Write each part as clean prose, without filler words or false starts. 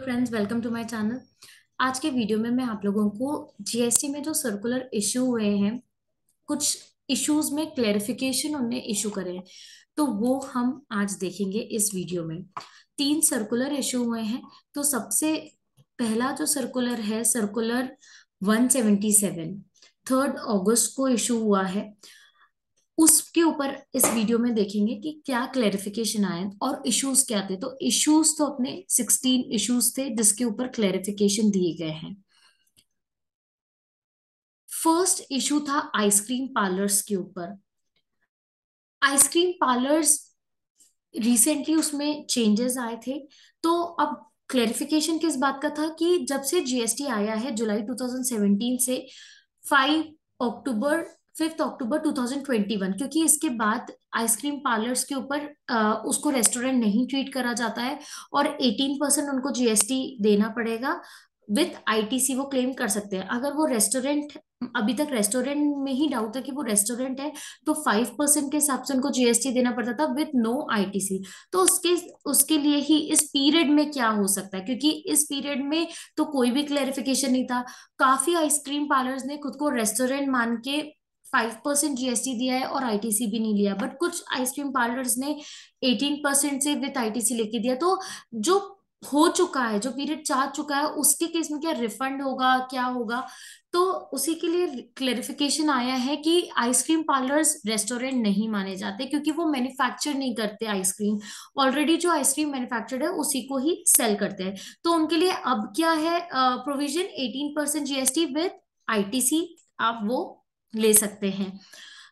Friends, welcome to my channel. आज के video में मैं आप लोगों को जीएसटी में जो सर्कुलर इशू हुए हैं, कुछ इश्यूज में क्लेरिफिकेशन उनने इशू करे हैं, तो वो हम आज देखेंगे इस वीडियो में। तीन सर्कुलर इशू हुए हैं। तो सबसे पहला जो सर्कुलर है, सर्कुलर 177, 3 अगस्त को इशू हुआ है। उसके ऊपर इस वीडियो में देखेंगे कि क्या क्लेरिफिकेशन आए और इश्यूज क्या थे। तो इश्यूज तो अपने 16 इश्यूज थे जिसके ऊपर क्लेरिफिकेशन दिए गए हैं। फर्स्ट इशू था आइसक्रीम पार्लर्स के ऊपर। आइसक्रीम पार्लर्स रिसेंटली उसमें चेंजेस आए थे। तो अब क्लेरिफिकेशन किस बात का था कि जब से जीएसटी आया है जुलाई 2017 से 5 अक्टूबर 5 अक्टूबर 2021, क्योंकि इसके बाद आइसक्रीम पार्लर्स के ऊपर उसको रेस्टोरेंट नहीं ट्रीट करा जाता है और 18% उनको जीएसटी देना पड़ेगा। विथ आईटीसी वो क्लेम कर सकते हैं। अगर वो रेस्टोरेंट, अभी तक रेस्टोरेंट में ही डाउट है कि वो रेस्टोरेंट है, तो 5% के हिसाब से उनको जीएसटी देना पड़ता था विथ नो आईटीसी। तो उसके उसके लिए ही इस पीरियड में क्या हो सकता है, क्योंकि इस पीरियड में तो कोई भी क्लेरिफिकेशन नहीं था। काफी आइसक्रीम पार्लर्स ने खुद को रेस्टोरेंट मान के 5% जीएसटी दिया है और आईटीसी भी नहीं लिया, बट कुछ आइसक्रीम पार्लर्स ने 18% से विथ आईटीसी लेके दिया। तो जो हो चुका है, जो पीरियड जा चुका है, उसके केस में क्या रिफंड होगा, क्या होगा? तो उसी के लिए क्लेरिफिकेशन आया है कि आइसक्रीम पार्लर्स रेस्टोरेंट नहीं माने जाते, क्योंकि वो मैन्युफैक्चर नहीं करते आइसक्रीम। ऑलरेडी जो आइसक्रीम मैन्युफैक्चर्ड है उसी को ही सेल करते हैं। तो उनके लिए अब क्या है, प्रोविजन 18% जीएसटी विद आईटीसी आप वो ले सकते हैं।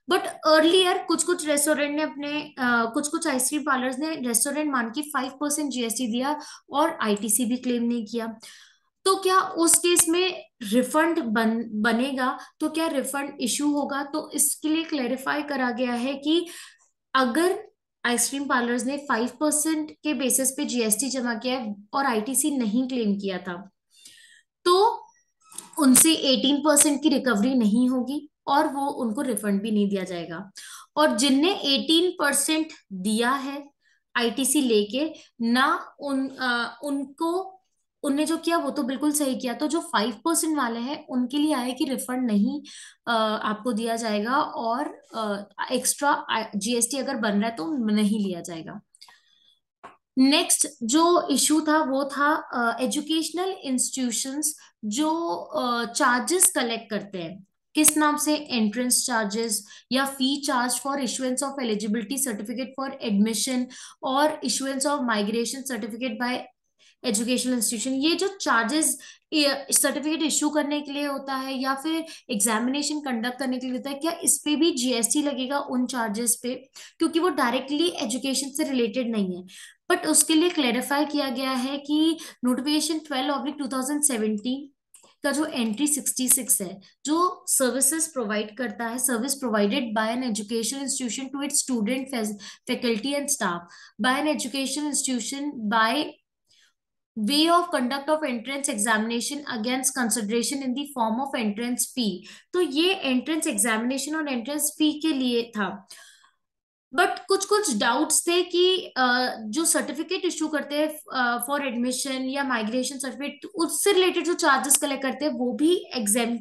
बट अर्लियर कुछ कुछ रेस्टोरेंट ने अपने कुछ कुछ आइसक्रीम पार्लर्स ने रेस्टोरेंट मान के 5% जीएसटी दिया और आईटीसी भी क्लेम नहीं किया। तो क्या उस केस में रिफंड बनेगा? तो क्या रिफंड इशू होगा? तो इसके लिए क्लेरिफाई करा गया है कि अगर आइसक्रीम पार्लर्स ने 5% के बेसिस पे जीएसटी जमा किया है और आईटीसी नहीं क्लेम किया था, तो उनसे 18% की रिकवरी नहीं होगी और वो उनको रिफंड भी नहीं दिया जाएगा। और जिनने 18% दिया है आईटीसी लेके, ना उनको, उनने जो किया वो तो बिल्कुल सही किया। तो जो 5% वाले हैं उनके लिए आए कि रिफंड नहीं आपको दिया जाएगा और एक्स्ट्रा जीएसटी अगर बन रहा है तो नहीं लिया जाएगा। नेक्स्ट जो इशू था वो था एजुकेशनल इंस्टीट्यूशंस जो चार्जेस कलेक्ट करते हैं, किस नाम से, एंट्रेंस चार्जेस या fee charge for issuance of eligibility certificate for admission और issuance of migration certificate by educational institution. ये जो चार्जेस सर्टिफिकेट इशू करने के लिए होता है या फिर एग्जामिनेशन कंडक्ट करने के लिए होता है, क्या इस पे भी जीएसटी लगेगा उन चार्जेस पे? क्योंकि वो डायरेक्टली एजुकेशन से रिलेटेड नहीं है। बट उसके लिए क्लेरिफाई किया गया है कि नोटिफिकेशन 12/2017 का जो एंट्री 66 है, जो सर्विसेज प्रोवाइड करता है, service provided by an education institution to its student, faculty and staff by an education institution by way of conduct of entrance examination against consideration in the form of entrance fee। तो ये entrance examination और entrance fee के लिए था। But कुछ कुछ doubts थे कि जो सर्टिफिकेट इशू करते हैं फॉर एडमिशन या माइग्रेशन सर्टिफिकेट, उससे रिलेटेड जो चार्जेस कलेक्ट करते हैं वो भी एग्जाम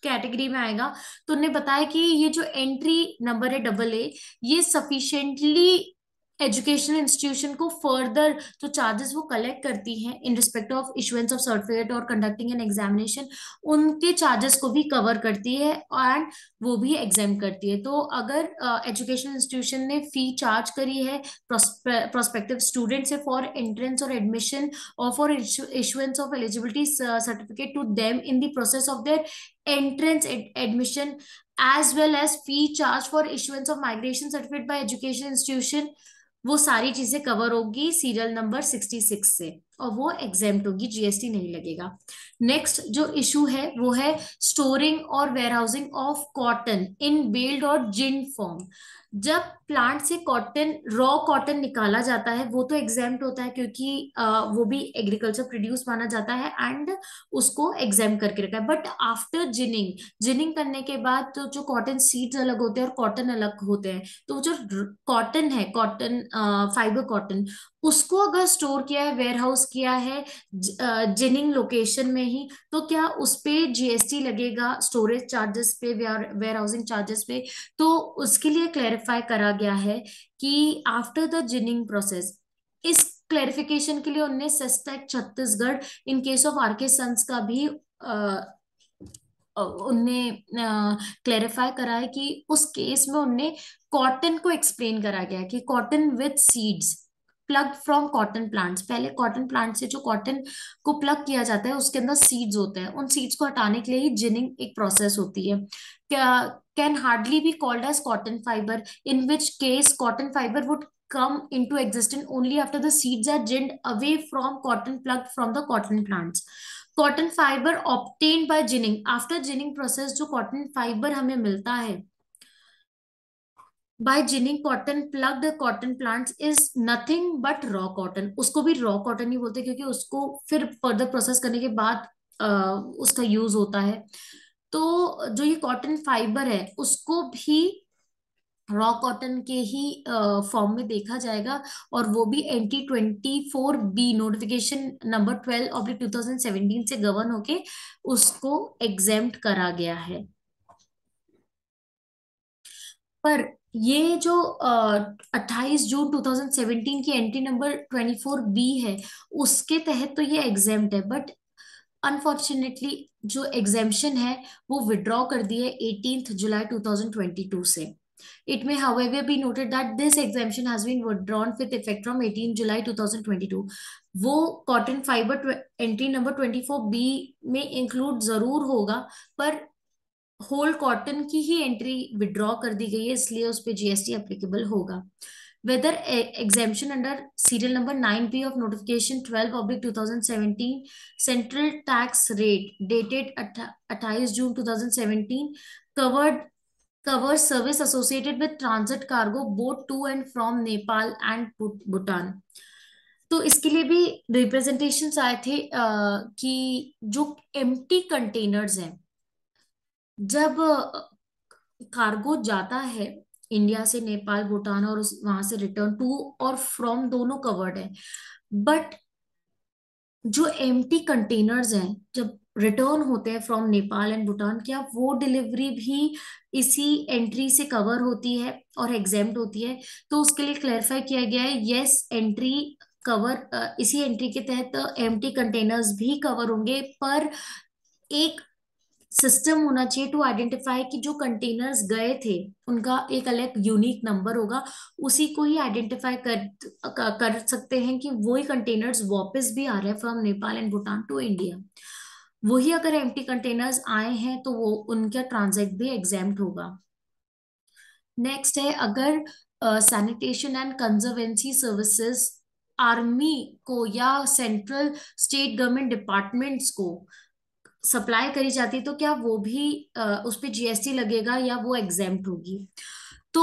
कैटेगरी में आएगा। तो उन्होंने बताया कि ये जो एंट्री नंबर है AA, ये सफिशिएंटली एजुकेशनल इंस्टीट्यूशन को फर्दर जो चार्जेस वो कलेक्ट करती हैं इन respect of issuance of certificate और कंडक्टिंग एन एग्जामिनेशन, उनके चार्जेस को भी कवर करती है एंड वो भी एग्जाम करती है। तो अगर एजुकेशनल इंस्टीट्यूशन ने फी चार्ज करी है प्रोस्पेक्टिव स्टूडेंट से फॉर एंट्रेंस और एडमिशन और for issuance of eligibility certificate to them in the process of their entrance admission, as well as fee charge for issuance of migration certificate by education institution, वो सारी चीजें cover होगी serial number 66 से और वो exempt होगी, GST नहीं लगेगा। नेक्स्ट जो इशू है वो है स्टोरिंग और वेयरहाउसिंग ऑफ कॉटन इन बेल्ड और जिन फॉर्म। जब प्लांट से कॉटन, रॉ कॉटन निकाला जाता है वो तो एग्जेम्प्ट होता है, क्योंकि वो भी एग्रीकल्चर प्रोड्यूस माना जाता है एंड उसको एग्जाम करके रखा है। बट आफ्टर जिनिंग, जिनिंग करने के बाद तो जो कॉटन सीड्स अलग होते हैं और कॉटन अलग होते हैं। तो जो कॉटन है, कॉटन फाइबर कॉटन, उसको अगर स्टोर किया है, वेयर हाउस किया है जिनिंग लोकेशन में ही, तो क्या उस पे जीएसटी लगेगा, स्टोरेज चार्जेस पे, वेयर हाउसिंग चार्जेस पे? तो उसके लिए क्लेरिफाई करा गया है कि आफ्टर द जिनिंग प्रोसेस, इस क्लेरिफिकेशन के लिए उनने CESTAT Chhattisgarh in case of RK Sons का भी उनने क्लेरिफाई करा है कि उस केस में उनने कॉटन को एक्सप्लेन करा गया है कि cotton with seeds plug from cotton plants, पहले कॉटन प्लांट से जो कॉटन को प्लग किया जाता है उसके अंदर सीड्स होते हैं, उन सीड्स को हटाने के लिए ही जिनिंग एक प्रोसेस होती है, can hardly be called as cotton fibre, in which case cotton fibre would come into existence only after the seeds are ginned away from cotton plucked from the cotton plants. Cotton fibre obtained by ginning, after ginning process जो cotton fibre हमें मिलता है by ginning cotton plugged cotton plants is nothing but raw cotton, उसको भी raw cotton ही बोलते हैं क्योंकि उसको फिर फर्दर प्रोसेस करने के बाद उसका यूज होता है। तो जो ये कॉटन फाइबर है उसको भी रॉ कॉटन के ही फॉर्म में देखा जाएगा, और वो भी NT-24B नोटिफिकेशन नंबर 12/2017 से गवर्न होके उसको एग्जेम्प्ट करा गया है। पर ये जो 28 जून 2017 की एंट्री नंबर 24B है उसके तहत तो ये एग्जेम्प्ट है, बट अनफॉर्चुनेटली जो एग्जेम्पशन है वो विड्रॉ कर दिए 18 जुलाई 2022 से। It may, however, be noted that this exemption has been withdrawn with effect from 18 July 2022. वो cotton fibre entry number 24B में इंक्लूड जरूर होगा, पर होल कॉटन की ही एंट्री विड्रॉ कर दी गई है, इसलिए उस पे जीएसटी एप्लीकेबल होगा। Whether exemption under serial number 9B of notification 12/2017 central tax rate dated 28 June 2017 covered covers service associated with transit cargo both to and from Nepal and Bhutan। तो इसके लिए भी रिप्रेजेंटेशंस आए थे कि जो एम्प्टी कंटेनर्स हैं, जब कार्गो जाता है इंडिया से नेपाल भूटान और वहां से रिटर्न टू और फ्रॉम दोनों कवर्ड है, बट जो एम्प्टी कंटेनर्स हैं जब रिटर्न होते हैं फ्रॉम नेपाल एंड भूटान, क्या वो डिलीवरी भी इसी एंट्री से कवर होती है और एग्जेम्प्ट होती है? तो उसके लिए क्लैरिफाई किया गया है, यस एंट्री कवर, इसी एंट्री के तहत एम्प्टी कंटेनर्स भी कवर होंगे, पर एक सिस्टम होना चाहिए टू आइडेंटिफाई कि जो कंटेनर्स गए थे उनका एक अलग यूनिक नंबर होगा, उसी को ही आइडेंटिफाई कर सकते हैं कि वही कंटेनर्स वापस भी आ रहे हैं from Nepal and Bhutan to India. वही अगर एम्प्टी कंटेनर्स आए हैं तो वो उनका ट्रांजैक्ट भी एग्जाम्प्ट होगा। नेक्स्ट है, अगर sanitation and conservancy services army को या सेंट्रल स्टेट गवर्नमेंट डिपार्टमेंट्स को सप्लाई करी जाती है तो क्या वो भी उस पे जीएसटी लगेगा या वो एग्जेम्प्ट होगी? तो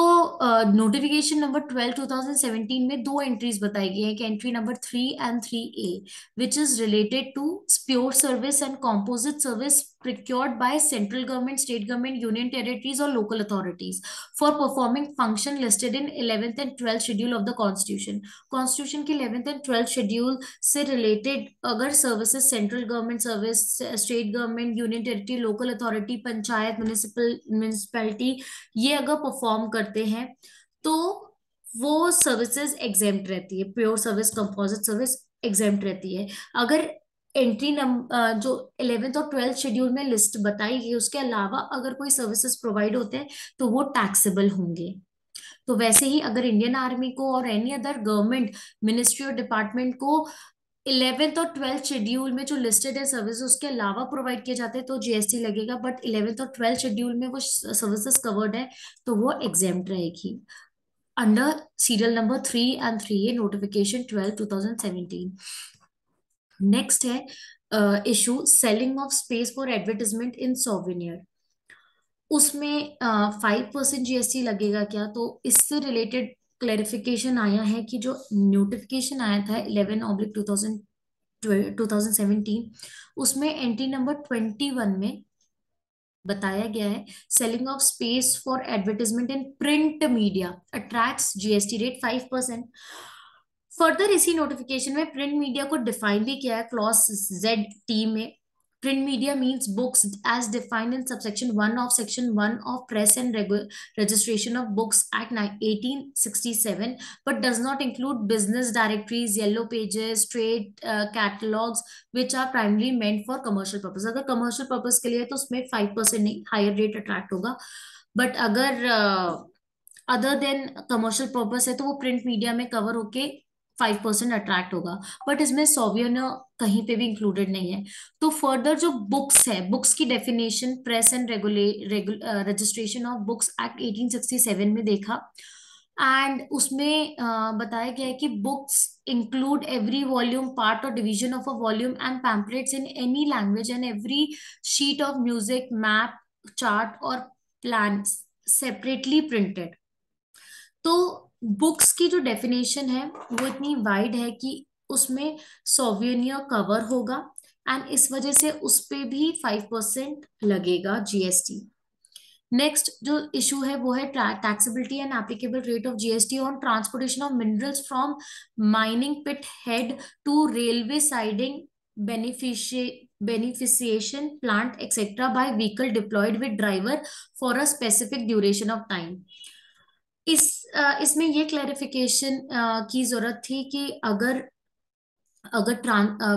नोटिफिकेशन नंबर 12/2017 में दो एंट्रीज बताई गई है कि entry number 3 and 3A which is related to pure service and composite service procured by central government, state government, union territories or local authorities for performing function listed in 11th and 12th schedule of the constitution। Constitution के 11th and 12th schedule से related अगर services central government service, state government, union territory, local authority, panchayat, municipality, ये अगर perform करते हैं तो वो services exempt रहती है, pure service, composite service exempt रहती है। अगर एंट्री नंबर जो 11th और 12th शेड्यूल में लिस्ट बताई गई उसके अलावा अगर कोई सर्विसेज प्रोवाइड होते हैं तो वो टैक्सेबल होंगे। तो वैसे ही अगर इंडियन आर्मी को और एनी अदर गवर्नमेंट मिनिस्ट्री और डिपार्टमेंट को 11th और 12th शेड्यूल में जो लिस्टेड है सर्विस उसके अलावा प्रोवाइड किए जाते हैं तो जीएसटी लगेगा, बट 11th और 12th शेड्यूल में वो सर्विसेज कवर्ड है तो वो एग्जेम्प्ट रहेगी under serial number 3 and 3A notification 12/2017। Next है issue selling of space for advertisement in souvenir, उसमें 5% जीएसटी लगेगा क्या? तो इससे रिलेटेड क्लेरिफिकेशन आया है कि जो नोटिफिकेशन आया था 11/2017 उसमें एंट्री नंबर 21 में बताया गया है, selling of space for advertisement in print media attracts GST rate 5%। Further इसी नोटिफिकेशन में प्रिंट मीडिया को डिफाइन भी किया है क्लॉज जेड टी में। Print media means books as defined in subsection 1 of section 1 of press and registration of books act 1867, but does not include business directories, yellow pages, trade catalogs, which are primarily meant for commercial purpose. अगर commercial purpose के लिए है तो उसमें 5% नहीं, higher rate attract होगा। But अगर other than commercial purpose है तो वो प्रिंट मीडिया में कवर होके 5% अट्रैक्ट होगा। बट इसमें सॉवियन कहीं पे भी इंक्लूडेड नहीं है। तो फर्दर जो बुक्स है, बुक्स की definition press and registration of books act 1867 में देखा। एंड उसमें बताया गया है कि books include every volume, part और division of a volume and pamphlets in any language and every sheet of music, map, chart और प्लान सेपरेटली प्रिंटेड। तो बुक्स की जो डेफिनेशन है वो इतनी वाइड है कि उसमें सोविनियर कवर होगा, एंड इस वजह से उस पे भी 5% लगेगा जीएसटी। नेक्स्ट जो इशू है वो है taxability and applicable rate of GST on transportation of minerals from mining pit head to railway siding beneficiation plant etc by vehicle deployed with driver for a specific duration of time। इसमें ये clarification की जरूरत थी कि अगर अगर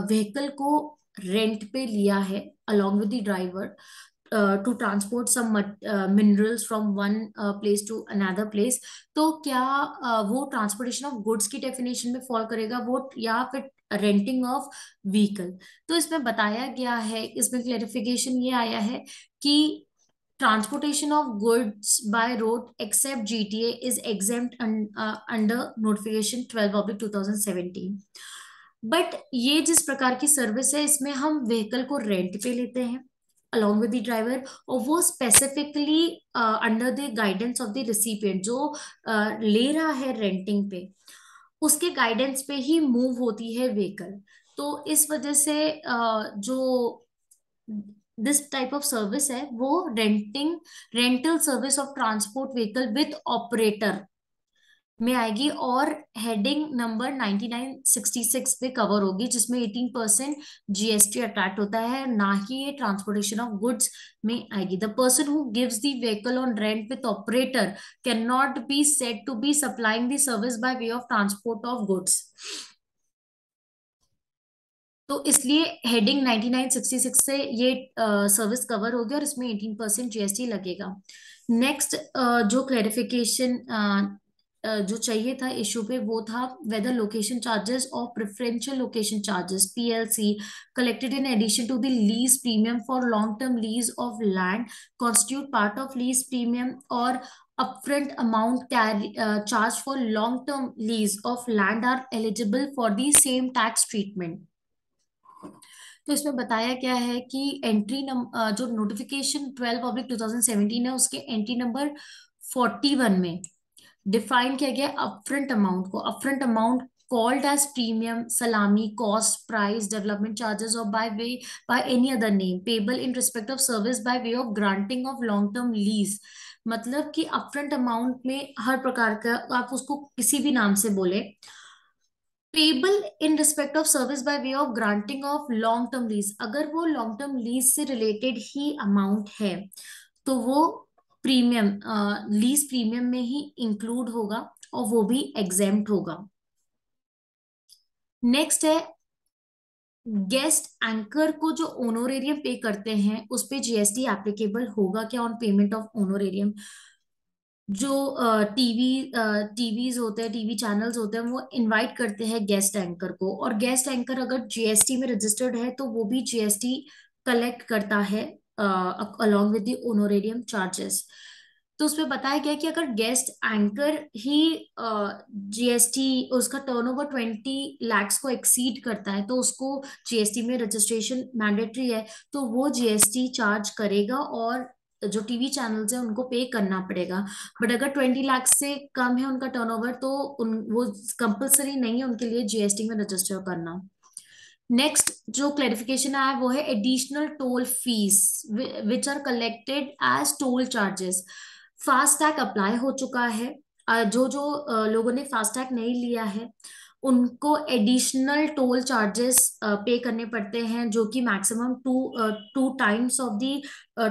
vehicle को rent पे लिया है along with the driver to transport some minerals from one place to another place, तो क्या वो ट्रांसपोर्टेशन ऑफ गुड्स की डेफिनेशन में फॉल करेगा वो, या फिर रेंटिंग ऑफ व्हीकल। तो इसमें बताया गया है, इसमें क्लेरिफिकेशन ये आया है कि transportation of goods by road except GTA is exempt under notification 12/2017। But ये जिस प्रकार की सर्विस है इसमें हम व्हीकल को रेंट पे लेते हैं along with the driver, और वो specifically under the guidance of the recipient जो ले रहा है रेंटिंग पे, उसके गाइडेंस पे ही मूव होती है व्हीकल। तो इस वजह से जो दिस टाइप ऑफ सर्विस है वो rental service of transport vehicle with operator में आएगी, और हेडिंग नंबर 9966 पे कवर होगी, जिसमें 18% जीएसटी अट्रैक्ट होता है, ना ही ये ट्रांसपोर्टेशन ऑफ गुड्स में आएगी। The person who gives the vehicle on rent with operator can not be said to be supplying the service by way of transport of goods. तो इसलिए हेडिंग 9966 से ये सर्विस कवर होगी और इसमें 18% GST लगेगा। नेक्स्ट जो क्लेरिफिकेशन जो चाहिए था इशू पे वो था वेदर लोकेशन चार्जेस और preferential location charges PLC collected in addition to the lease premium for long term lease of land constitute part of lease premium, और upfront amount charged for long term lease of land are eligible for the same tax treatment। तो इसमें बताया गया है कि entry number जो notification 12/2017 है उसके एंट्री नंबर 41 में डिफाइन किया गया अपफ्रंट अमाउंट को। Upfront amount called as premium, सलामी, कॉस्ट, प्राइस, डेवलपमेंट चार्जेस और by any other name payable in respect of service by way of granting of long term lease. मतलब कि upfront amount में हर प्रकार का, आप उसको किसी भी नाम से बोले, payable in respect of service by way of granting of long term lease, अगर वो लॉन्ग टर्म लीज से रिलेटेड ही अमाउंट है तो वो प्रीमियम लीज प्रीमियम में ही इंक्लूड होगा और वो भी एग्जेम्प्ट होगा। नेक्स्ट है गेस्ट एंकर को जो ओनोरेरियम पे करते हैं उस पे जीएसटी एप्लीकेबल होगा क्या ऑन पेमेंट ऑफ ओनोरेरियम। जो टीवीज होते हैं, टीवी चैनल्स होते हैं, वो इनवाइट करते हैं गेस्ट एंकर को, और गेस्ट एंकर अगर जीएसटी में रजिस्टर्ड है तो वो भी जीएसटी कलेक्ट करता है अलॉन्ग विद द ओनोरेरियम चार्जेस। तो उसमें बताया गया कि अगर गेस्ट एंकर ही जीएसटी उसका टर्नओवर 20 लाख को एक्सीड करता है तो उसको जीएसटी में रजिस्ट्रेशन मैंडेटरी है, तो वो जीएसटी चार्ज करेगा और जो टीवी चैनल्स है उनको पे करना पड़ेगा। बट अगर 20 लाख से कम है उनका टर्नओवर तो वो कंपलसरी नहीं है उनके लिए जीएसटी में रजिस्टर करना। नेक्स्ट जो क्लेरिफिकेशन आया वो है additional toll fees which are collected as toll charges. FASTag apply हो चुका है, जो जो लोगों ने फास्ट टैग नहीं लिया है उनको एडिशनल टोल चार्जेस पे करने पड़ते हैं, जो कि maximum two times of the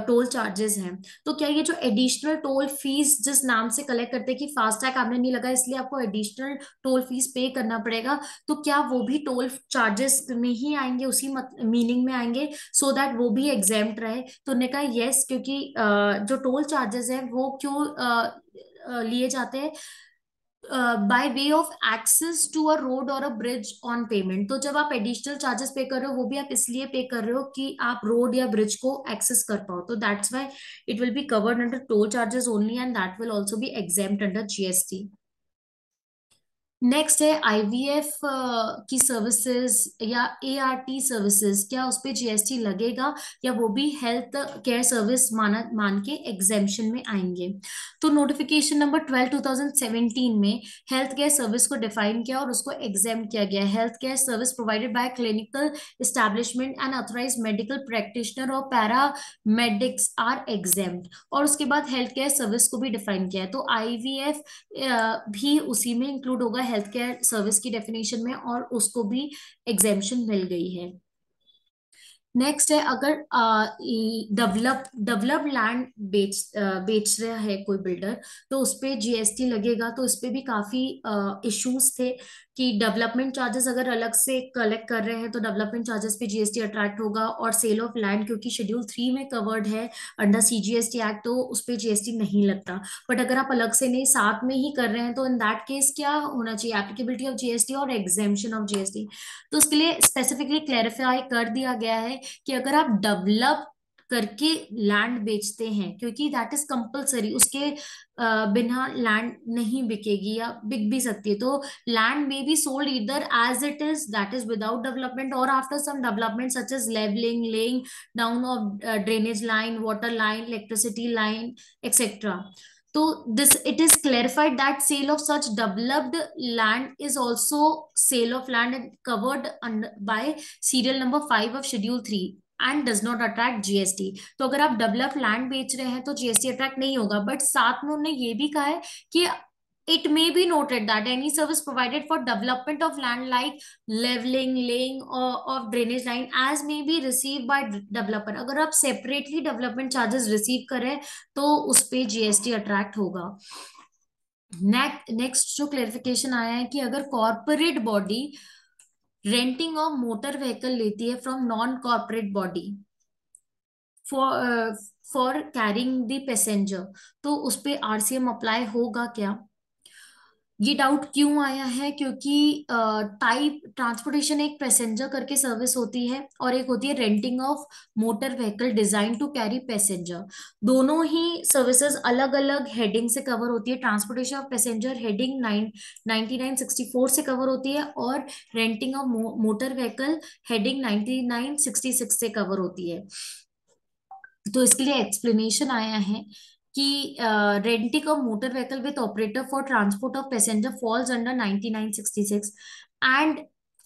toll charges हैं। तो क्या ये जो एडिशनल टोल फीस जिस नाम से कलेक्ट करते हैं कि फास्टैग आपने नहीं लगा इसलिए आपको एडिशनल टोल फीस पे करना पड़ेगा, तो क्या वो भी टोल चार्जेस में ही आएंगे, उसी मीनिंग में आएंगे, सो दैट वो भी एग्जेम्प्ट रहे? तो उन्होंने कहा यस, क्योंकि जो टोल चार्जेस है वो क्यों लिए जाते हैं, by way of access to a road और अ ब्रिज ऑन पेमेंट। तो जब आप एडिशनल चार्जेस पे कर रहे हो वो भी आप इसलिए पे कर रहे हो कि आप रोड या ब्रिज को एक्सेस कर पाओ, तो that's why it will be covered under toll charges only and that will also be exempt under GST. Next है आईवीएफ की सर्विसेज या एआरटी सर्विसेज, क्या उस पे जीएसटी लगेगा या वो भी हेल्थ केयर सर्विस मान के एग्जेम्पशन में आएंगे? तो नोटिफिकेशन नंबर 12/2017 में हेल्थ केयर सर्विस को डिफाइन किया और उसको एग्जेम किया गया। Health care service provided bye clinical establishment and authorised medical practitioner और पैरा मेडिक्स आर एग्जेम्प्ट। और उसके बाद हेल्थ केयर सर्विस को भी डिफाइन किया है, तो आईवीएफ भी उसी में इंक्लूड होगा हेल्थ केयर सर्विस की डेफिनेशन में, और उसको भी एग्जेम्पशन मिल गई है। नेक्स्ट है, अगर डेवलप लैंड बेच रहा है कोई बिल्डर, तो उस पे जीएसटी लगेगा। तो इस पे भी काफी इश्यूज थे कि डेवलपमेंट चार्जेस अगर अलग से कलेक्ट कर रहे हैं तो डेवलपमेंट चार्जेस पे जीएसटी अट्रैक्ट होगा, और सेल ऑफ लैंड क्योंकि शेड्यूल 3 में कवर्ड है अंडर सीजीएसटी एक्ट, तो उस पे जीएसटी नहीं लगता। बट अगर आप अलग से नहीं साथ में ही कर रहे हैं तो इन दैट केस क्या होना चाहिए, एप्लीकेबिलिटी ऑफ जीएसटी और एग्जेम्पशन ऑफ जीएसटी। तो उसके लिए स्पेसिफिकली क्लैरिफाई कर दिया गया है कि अगर आप डेवलप करके लैंड बेचते हैं, क्योंकि दैट इज कंपलसरी, उसके बिना लैंड नहीं बिकेगी या बिक भी सकती है, तो लैंड में be sold either as it is, that is without development, और after some development such as levelling, laying down of drainage line, water line, electricity line, etcetera. तो this it is clarified that sale of such developed land is also sale of land and covered under by serial number 5 of schedule 3 and does not attract GST. तो अगर आप develop land बेच रहे हैं तो GST attract नहीं होगा, but साथ में उन्होंने ये भी कहा है कि it may be noted that any service provided for development of land like leveling, laying of drainage line as may be received by developer, अगर आप separately development charges receive करें तो उस पे जीएसटी अट्रैक्ट होगा। नेक्स्ट जो clarification आया है कि अगर corporate body renting of motor vehicle लेती है from non corporate body for for carrying the passenger, तो उस पे आरसीएम अप्लाई होगा क्या? ये डाउट क्यों आया है, क्योंकि टाइप ट्रांसपोर्टेशन एक पैसेंजर करके सर्विस होती है और एक होती है renting of motor vehicle design to carry passenger. दोनों ही सर्विसेज अलग अलग हेडिंग से कवर होती है। ट्रांसपोर्टेशन ऑफ पैसेंजर हेडिंग 9964 से कवर होती है, और renting of motor vehicle heading 9966 से कवर होती है। तो इसके लिए एक्सप्लेनेशन आया है कि renting of motor vehicle with operator for transport of passenger falls under 9966 and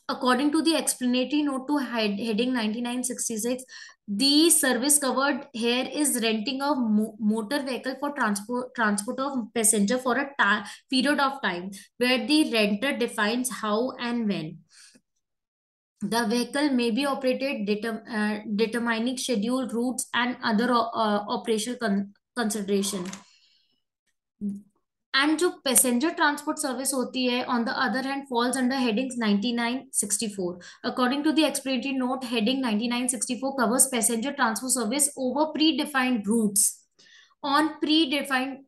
according to the explanatory note to heading 9966, the service covered here is renting of motor vehicle for transport of passenger for a period of time where the renter defines how and when the vehicle may be operated, determining schedule, routes, and other operational consideration. And जो passenger transport service होती है on the other hand falls under heading 9964। According to the explanatory note, heading 9964 covers passenger transport service over predefined routes on predefined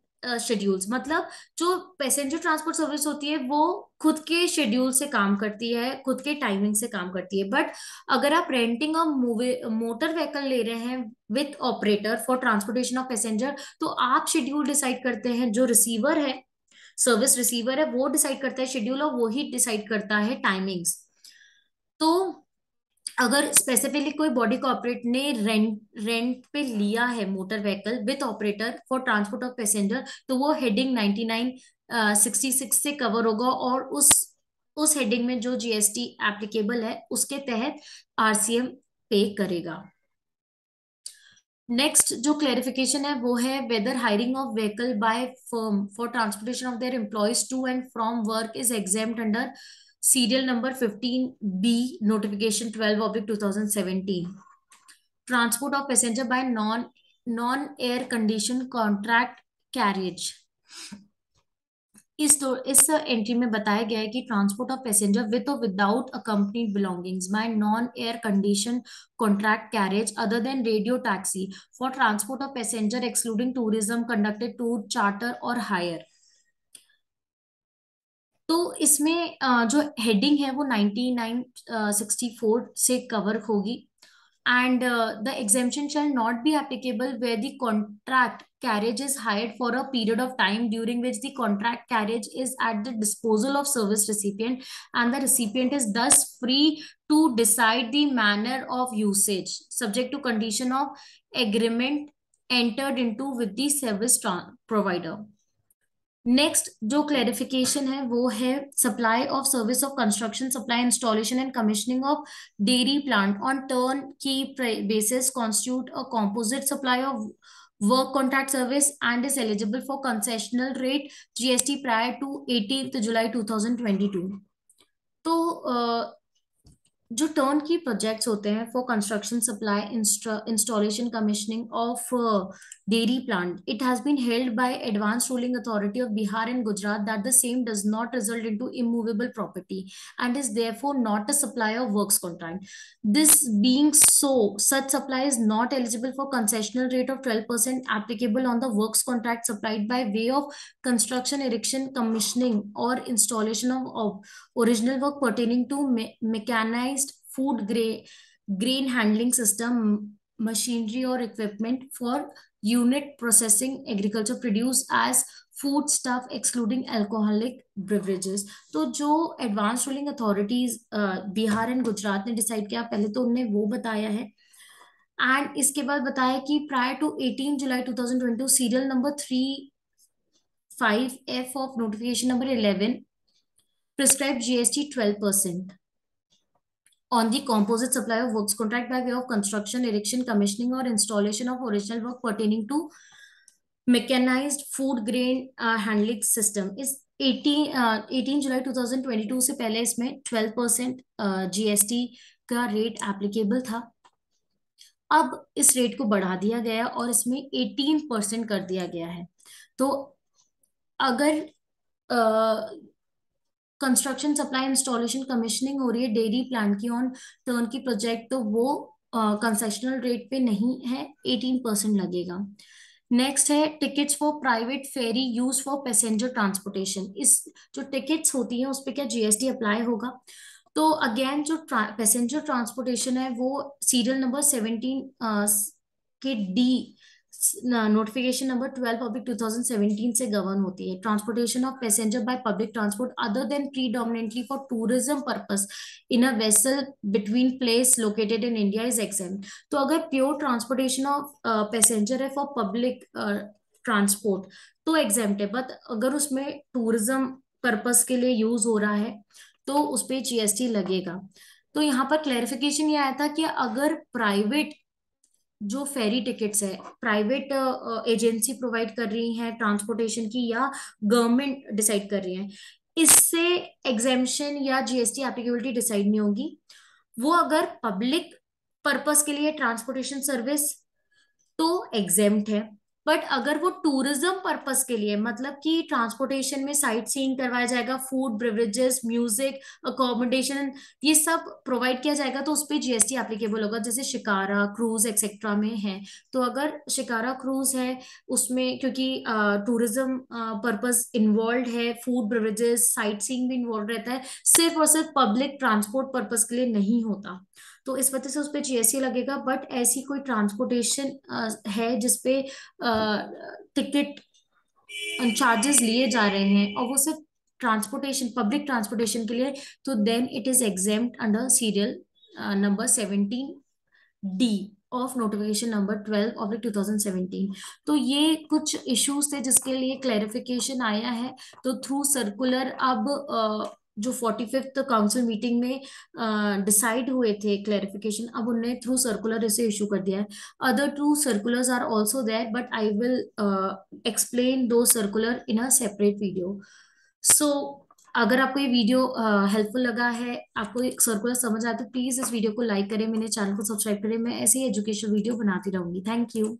schedules. मतलब जो passenger transport service होती है वो खुद के schedule से काम करती है, खुद के टाइमिंग से काम करती है। बट अगर आप रेंटिंग ऑफ मोटर व्हीकल ले रहे हैं with operator for transportation of passenger, तो आप शेड्यूल डिसाइड करते हैं, जो रिसीवर है, सर्विस रिसीवर है, वो डिसाइड करता है शेड्यूल और वो ही डिसाइड करता है टाइमिंग्स। तो अगर स्पेसिफिकली कोई बॉडी कॉर्पोरेट ने रेंट पे लिया है motor vehicle with operator for transport of passenger, तो वो हेडिंग 9966 से कवर होगा, और उस हेडिंग में जो जीएसटी एप्लीकेबल है उसके तहत आरसीएम पे करेगा। नेक्स्ट जो क्लेरिफिकेशन है वो है whether hiring of vehicle by firm for transportation of their employees to and from work is exempt under serial number 15B, notification 12/2017, transport of passenger by non air condition contract carriage. इस entry में बताया गया है कि transport of passenger with और without accompanied belongings by non air condition contract carriage other than radio taxi for transport of passenger excluding tourism conducted tour charter और higher. तो इसमें जो हेडिंग है वो 9964 से कवर होगी। And the exemption shall not be applicable where the contract carriage is hired for a period of time during which the contract carriage is at the disposal of service recipient, and the recipient is thus free to decide the manner of usage subject to condition of agreement entered into with the service provider। Next जो clarification है वो है supply of service of construction supply installation and commissioning of dairy plant on turn key basis constitute a composite supply of work contract service and is eligible for concessional rate GST prior to 18 July 2022। तो जो turn key projects होते हैं for construction supply installation commissioning of dairy plant, it has been held by advance ruling authority of Bihar and Gujarat that the same does not result into immovable property and is therefore not a supply of works contract. This being so, such supply is not eligible for concessional rate of 12% applicable on the works contract supplied by way of construction, erection, commissioning or installation of original work pertaining to mechanized food grain handling system, machinery or equipment for unit processing agriculture produce as food stuff excluding alcoholic beverages। तो जो advance ruling authorities Bihar and Gujarat ने decide किया, पहले तो उन्होंने वो बताया है, एंड इसके बाद बताया कि prior to 18 July 2022 serial number 35F of notification number 11 prescribed GST 12% on the composite supply of works contract by way of construction, erection, commissioning or installation of original work pertaining to mechanized food grain handling system। इस 18 July 2022 से पहले इसमें 12% GST का rate applicable था। अब इस rate को बढ़ा दिया गया और इसमें 18% कर दिया गया है। तो अगर कंस्ट्रक्शन सप्लाई इंस्टॉलेशन कमिशनिंग हो रही है डेयरी प्लांट की ऑन टर्न की प्रोजेक्ट, तो वो कंसेशनल रेट पे नहीं है, 18% लगेगा। नेक्स्ट है tickets for private ferry use for passenger transportation. इस जो टिकट्स होती है उस पे क्या जीएसटी अप्लाई होगा? तो अगेन जो पैसेंजर ट्रांसपोर्टेशन है वो सीरियल नंबर 17 के डी नोटिफिकेशन नंबर 12/2017 से गवर्न होती है। Transportation of passenger by public transport other than predominantly for tourism purpose in a vessel between place located in India is exempt. तो अगर pure transportation of passenger है for public transport तो exempt है, but अगर उसमें tourism purpose के लिए use हो रहा है तो उस पर जीएसटी लगेगा। तो यहाँ पर क्लैरिफिकेशन ये आया था कि अगर प्राइवेट जो फेरी टिकट्स है प्राइवेट एजेंसी प्रोवाइड कर रही है ट्रांसपोर्टेशन की या गवर्नमेंट डिसाइड कर रही है, इससे एग्जेम्पशन या जीएसटी एप्लीकेबिलिटी डिसाइड नहीं होगी। वो अगर पब्लिक पर्पस के लिए ट्रांसपोर्टेशन सर्विस तो एग्जेम्प्ट है, बट अगर वो टूरिज्म पर्पस के लिए, मतलब कि ट्रांसपोर्टेशन में साइट सीइंग करवाया जाएगा, फूड ब्रेवरेजेस म्यूजिक अकोमोडेशन ये सब प्रोवाइड किया जाएगा, तो उस पर जीएसटी एप्लीकेबल होगा। जैसे शिकारा क्रूज एक्सेट्रा में है, तो अगर शिकारा क्रूज है उसमें क्योंकि टूरिज्म पर्पस इन्वॉल्व है, फूड ब्रेवरेजेस साइट सीइंग भी इन्वॉल्व रहता है, सिर्फ और सिर्फ पब्लिक ट्रांसपोर्ट पर्पस के लिए नहीं होता, तो इस वजह से उस पर जीएसटी लगेगा। बट ऐसी कोई ट्रांसपोर्टेशन है जिसपे टिकट चार्जेस लिए जा रहे हैं और वो सिर्फ ट्रांसपोर्टेशन पब्लिक ट्रांसपोर्टेशन के लिए, तो then it is exempt under serial number 17D of notification number 12/2017। तो ये कुछ इश्यूज थे जिसके लिए क्लैरिफिकेशन आया है। तो थ्रू सर्कुलर अब जो 45th काउंसिल मीटिंग में डिसाइड हुए थे क्लैरिफिकेशन, अब उन्हें थ्रू सर्कुलर इसे इशू कर दिया है। Other two circulars are also there but I will explain those circular in a separate video। So अगर आपको ये वीडियो हेल्पफुल लगा है, आपको एक सर्कुलर समझ आया, तो प्लीज इस वीडियो को लाइक करें, मेरे चैनल को सब्सक्राइब करें। मैं ऐसे ही एजुकेशन वीडियो बनाती रहूंगी। Thank you.